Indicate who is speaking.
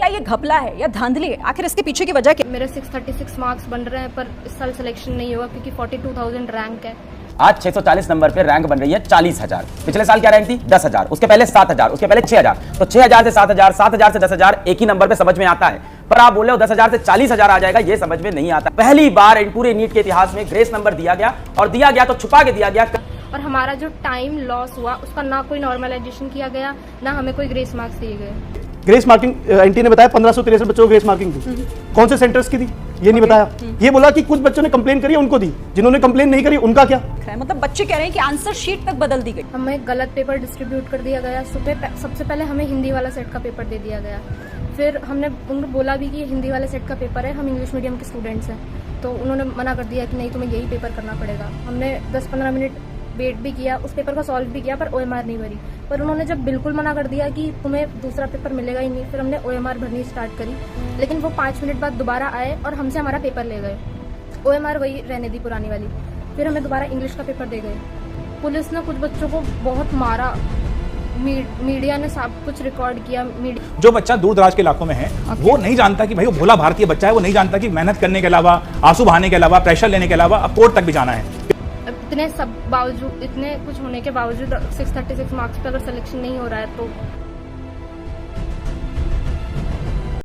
Speaker 1: क्या ये घपला है या धांधली है? आखिर इसके पीछे की वजह क्या?
Speaker 2: मेरे 636 मार्क्स बन रहे हैं पर इस साल सिलेक्शन नहीं हुआ क्योंकि 42,000 रैंक है।
Speaker 3: आज 640 नंबर पे रैंक बन रही है 40,000। पिछले साल क्या रैंक थी? 10,000। उसके पहले 7,000, उसके पहले 6,000। तो 6,000 से 7,000, 7,000 से 10,000 एक ही नंबर पे समझ में आता है, पर आप बोल रहे हो 10,000 से 40,000 आ जाएगा, ये समझ में नहीं आता। पहली बार पूरे नीट के इतिहास में ग्रेस नंबर दिया गया, और दिया गया तो छुपा के दिया गया।
Speaker 2: और हमारा जो टाइम लॉस हुआ उसका ना कोई नॉर्मलाइजेशन किया गया, ना हमें कोई ग्रेस मार्क्स दिए गए।
Speaker 4: ग्रेस मार्किंग एनटी ने बताया 1563 बच्चों को ग्रेस मार्किंग दी। कौन से सेंटर्स की दी ये नहीं बताया। ये बोला कि कुछ बच्चों ने कंप्लेन करी उनको दी, जिन्होंने कंप्लेन नहीं करी उनका क्या।
Speaker 1: मतलब बच्चे कह रहे हैं कि आंसर शीट तक बदल दी गई।
Speaker 2: हमें गलत पेपर डिस्ट्रीब्यूट कर दिया गया। सबसे पहले हमें हिंदी वाला सेट का पेपर दे दिया गया। फिर हमने उनको बोला भी कि हिंदी वाले सेट का पेपर है, हम इंग्लिश मीडियम के स्टूडेंट्स हैं, तो उन्होंने मना कर दिया कि नहीं तुम्हें यही पेपर करना पड़ेगा। हमने 10-15 मिनट वेट भी किया, उस पेपर को सॉल्व भी किया, पर OMR नहीं भरी। पर उन्होंने जब बिल्कुल मना कर दिया कि तुम्हें दूसरा पेपर मिलेगा ही नहीं, फिर हमने OMR भरनी स्टार्ट करी। लेकिन वो 5 मिनट बाद दोबारा आए और हमसे हमारा पेपर ले गए। OMR वही रहने दी पुरानी वाली। फिर हमें दोबारा इंग्लिश का पेपर दे गए। पुलिस ने कुछ बच्चों को बहुत मारा, मीडिया ने सब कुछ रिकॉर्ड किया।
Speaker 5: जो बच्चा दूर दराज के इलाकों में है वो नहीं जानता कि भाई वो भोला भारतीय बच्चा है, वो नहीं जानता कि मेहनत करने के अलावा, आंसू बहाने के अलावा, प्रेशर लेने के अलावा अब कोर्ट तक भी जाना है।
Speaker 2: इतने सब बावजूद, इतने कुछ होने के बावजूद 636 मार्क्स पे अगर सिलेक्शन नहीं हो रहा है तो